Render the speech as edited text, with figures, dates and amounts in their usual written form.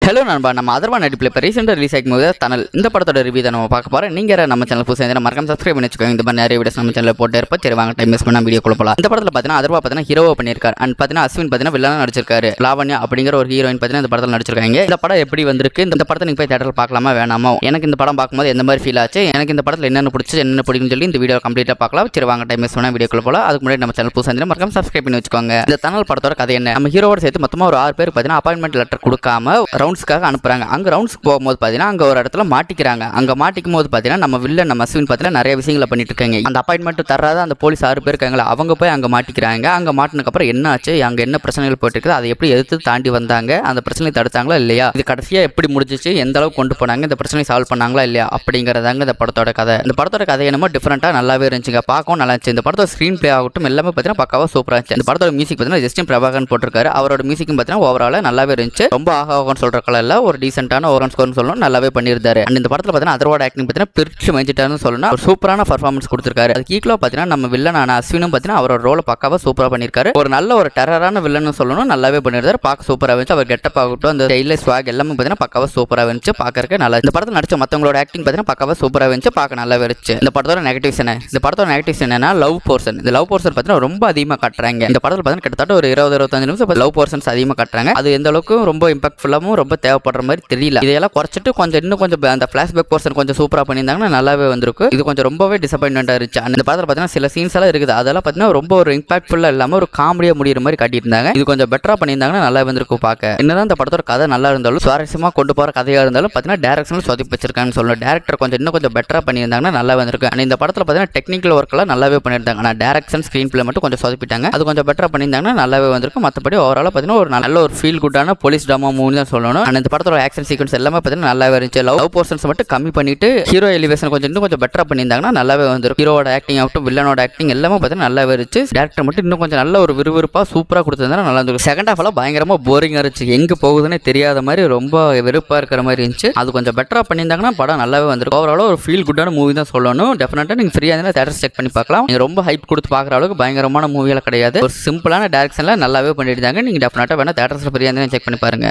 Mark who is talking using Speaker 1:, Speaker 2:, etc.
Speaker 1: Hello நண்பா, நம்ம அதர்வா நடிப்பில் இப்போ ரீசெண்டாக ரிலீஸ் ஆகும் போது தனல் இந்த படத்தோட ரிவ்யூ தான் நம்ம பார்க்க போகிறோம். நீங்கள் நம்ம சேனல் புதுசாக மறக்காம சப்ஸ்கிரைப் பண்ணி வச்சுக்கோங்க. இந்த மாதிரி நிறைய வீடியோஸ் நம்ம சேனலில் போட்டு இருப்போம். சரி வாங்க டைம் வேஸ்ட் பண்ணால் வீடியோ கொடுப்பலாம். இந்த படத்தில் பார்த்தீங்கன்னா அதர்வா பார்த்தீங்கன்னா ஹீரோவை பண்ணியிருக்காரு. அண்ட் பார்த்தீங்கன்னா அஸ்வின் பார்த்தீங்கன்னா வில்லனாக நடிச்சிருக்காரு. லாவண்யா அப்படிங்கிற ஒரு ஹீரோயின் பார்த்தீங்கன்னா இந்த படத்தில் நடிச்சிருக்காங்க. இந்த படம் எப்படி வந்திருக்கு, இந்த படத்தை நீங்கள் போய் தேட்டரில் பார்க்கலாமா வேணாமா, எனக்கு இந்த படம் பார்க்கும்போது எந்த மாதிரி ஃபீல் ஆச்சு, எனக்கு இந்த படத்தில் என்னென்ன பிடிச்சி என்ன பிடிக்குன்னு சொல்லி இந்த வீடியோ கம்ப்ளீட்டாக பார்க்கலாம். சரி வாங்க டைம் வேஸ்ட் பண்ணால் வீடியோக்குள்ள போகலாம். அதுக்கு முன்னாடி நம்ம சேனல் புதுசாக மறக்காம சப்ஸ்கிரைப் பண்ணி வச்சுக்கோங்க. இந்த தனல் படத்தோட கதை என்ன, நம்ம ஹீரோவோட சேர்த்து மொத்தமாக ஒரு 6 பேர் பார்த்தீங்கன்னா அப்பாயின்மெண்ட் லெட்டர் கொடுக்காம ரவுண்ட்ஸ்க்காக அனுப்புறாங்க. அங்கே ரவுண்ட்ஸ்க்கு போகும்போது பார்த்தீங்கன்னா அங்கே ஒரு இடத்துல மாட்டிக்கிறாங்க. அங்கே மாட்டிக்கும் போது பார்த்தீங்கன்னா நம்ம வில்லன் நம்ம அஸ்வின் பார்த்தீங்கன்னா நிறைய விஷயங்களை பண்ணிட்டு இருக்காங்க. அந்த அப்பாயின்மெண்ட் தராத அந்த போலீஸ் 6 பேர் இருக்காங்களா, அவங்க போய் அங்கே மாட்டிக்கிறாங்க. அங்கே மாட்டினதுக்கப்புறம் என்ன ஆச்சு, அங்கே என்ன பிரச்சனைகள் போயிட்டு இருக்குது, அதை எப்படி எதிர்த்து தாண்டி வந்தாங்க, அந்த பிரச்சனையை தடுத்தாங்களா இல்லையா, இது கடைசியாக எப்படி முடிஞ்சிச்சு, எந்த அளவுக்கு கொண்டு போனாங்க, இந்த பிரச்சனையை சால்வ் பண்ணாங்களா இல்லையா அப்படிங்கிறதாங்க இந்த படத்தோட கதை. இந்த படத்தோட கதை என்னமோ டிஃப்ரெண்ட்டாக நல்லாவே இருந்துச்சுங்க, பார்க்கவும் நல்லா இருந்துச்சு. இந்த படத்தோட ஸ்க்ரீன் பிளே ஆகட்டும் எல்லாமே பார்த்தீங்கன்னா பக்காவாக சூப்பராக இருந்துச்சு. இந்த படத்தோட மியூசிக் பார்த்தீங்கன்னா ஜஸ்டின் பிரபாகரன் போட்டிருக்காரு. அவரோட மியூசிக்கும் பார்த்தீங்கன்னா ஓவராலாக நல்லாவே இருந்துச்சு. ரொம்ப ஆகான்னு சொல்கிற கலரில் ஒரு டீசென்ட்டான ஓவரால் ஸ்கோர்னு சொல்லணும், நல்லாவே பண்ணியிருந்தாரு. அண்ட் இந்த படத்தில் பார்த்தீங்கன்னா அதர்வோட ஆக்டிங் பார்த்தீங்கன்னா பிரிச்சு மெஞ்சிட்டாருன்னு சொல்லணும். ஒரு சூப்பரான பர்ஃபார்மன்ஸ் கொடுத்துருக்காரு. அதுக்கு ஈக்குவலாக பார்த்தீங்கன்னா நம்ம வில்லனான அஸ்வினும் பார்த்தீங்கன்னா அவரோட ரோலை பக்காவாக சூப்பராக பண்ணியிருக்காரு. ஒரு நல்ல ஒரு டெரரான வில்லன்னு சொல்லணும், நல்லாவே பண்ணியிருந்தாரு. பார்க்க சூப்பராக இருந்துச்சு. அவர் கெட்டப் ஆகட்டும், அந்த ஸ்டைல் ஸ்வாக் எல்லாமே பார்த்தீங்கன்னா பக்காவாக சூப்பராக இருந்துச்சு. பார்க்கறதுக்கு நல்லா. இந்த படத்தில் நடிச்ச மற்றவங்களோட ஆக்டிங் பார்த்தீங்கன்னா பக்காவாக சூப்பராக இருந்துச்சு, பார்க்க நல்லாவே இருந்துச்சு. இந்த படத்தோட நெகட்டிவ்ஸ் என்ன, இந்த படத்தோட நெகட்டிவ்ஸ் என்னன்னா லவ் போர்ஷன். இந்த லவ் போர்ஷன் பார்த்தீங்கன்னா ரொம்ப அதிகமாக காட்டுறாங்க. இந்த படத்தில் பார்த்தீங்கன்னா கிட்டத்தட்ட ஒரு 20-25 நிமிஷம் லவ் போர்ஷன்ஸ் அதிகமாக காட்டுறாங்க. அது எந்த அளவுக்கு ரொம்ப இம்பாக்ட்ஃபுல்லாகவும் ரொம்ப தேவைப்படுற மாதிரி தெரியல. இதையெல்லாம் குறைச்சிட்டு கொஞ்சம் இன்னும் கொஞ்சம் அந்த ஃபிளாஷ்பேக் போர்ஷன் கொஞ்சம் சூப்பராக பண்ணியிருந்தாங்கன்னா நல்லாவே வந்திருக்கு. இது கொஞ்சம் ரொம்பவே டிசப்பாயின்மெண்ட்டாக இருந்துச்சு. அந்த படத்தில் பார்த்தீங்கன்னா சில சீன்ஸ் எல்லாம் இருக்குது, அதெல்லாம் பார்த்தீங்கன்னா ரொம்ப ஒரு இம்பாக்ட்ஃபுல்லாக இல்லாமல் ஒரு காமெடியாக முடிகிற மாதிரி காட்டியிருந்தாங்க. இது கொஞ்சம் பெட்டராக பண்ணியிருந்தாங்கன்னா நல்லா வந்திருக்கு பார்க்க. என்னதான் இந்த படத்தோட கதை நல்லா இருந்தாலும் சுவாரஸ்யமாக கொண்டு போகிற கதையாக இருந்தாலும் பார்த்தீங்கன்னா டேரக்ஷனில் சொதப்பி வச்சிருக்காங்கன்னு சொல்லணும். டேரக்டர் இன்னும் கொஞ்சம் பெட்டராக பண்ணியிருந்தாங்கன்னா நல்லா வந்திருக்கு. ஆனால் இந்த படத்தில் பார்த்தீங்கன்னா டெக்னிக்கல் ஒர்க்கெல்லாம் நல்லாவே பண்ணியிருந்தாங்க. ஆனால் டேரக்ஷன் ஸ்க்ரீன் பிளே மட்டும் கொஞ்சம் சொதப்பிட்டாங்க. அது கொஞ்சம் பெட்டராக பண்ணியிருந்தாங்கன்னா நல்லாவே வந்திருக்கு. மற்றபடி ஓவராலாக பார்த்தீங்கன்னா ஒரு நல்ல ஒரு ஃபீல் குட்டான போலீஸ் ட்ராமா மூவி தான் சொல்லணும். ஆனால் இந்த படத்தோட ஆக்ஷன் சீக்வன்ஸ் எல்லாமே பார்த்தீங்கன்னா நல்லாவே இருந்துச்சு. லவ் போர்ஷன்ஸ் மட்டும் கம்மி பண்ணிட்டு ஹீரோ எலிவேஷன் இன்னும் கொஞ்சம் பெட்டரா பண்ணியிருந்தாங்கன்னா நல்லாவே வந்திருக்கும். ஹீரோட ஆக்டிங் ஆகட்டும் வில்லனோட ஆக்டிங் எல்லாமே பார்த்தீங்கன்னா நல்லாவே இருந்துச்சு. டேரக்டர் மட்டும் இன்னும் கொஞ்சம் நல்ல ஒரு விறுவிறுப்பாக சூப்பராக கொடுத்துருந்தா நல்லா இருந்துச்சு. செகண்ட் ஹாஃப் எல்லாம் பயங்கரமாக போரிங்காக இருந்துச்சு, எங்கே போகுதுன்னே தெரியாத மாதிரி ரொம்ப வெறுப்பாக இருக்கிற மாதிரி இருந்துச்சு. அது கொஞ்சம் பெட்டராக பண்ணியிருந்தாங்கன்னா படம் நல்லாவே வந்திருக்கும். ஓவரால் ஒரு ஃபீல் குட்டான மூவி தான் சொல்லணும். டெஃபினட்டாக நீங்கள் ஃப்ரீயாக இருந்தால் தேட்டர் செக் பண்ணி பார்க்கலாம். நீங்கள் ரொம்ப ஹைப் கொடுத்து பார்க்குற அளவுக்கு பயங்கரமான மூவியெல்லாம் கிடையாது. ஒரு சிம்பிளான டேரக்ஷனில் நல்லாவே பண்ணியிருந்தாங்க. நீங்கள் டெஃபினட்டாக வேணால் தேட்டர்ஸில் ஃப்ரீயாக இருந்தால் செக் பண்ணி பாருங்க.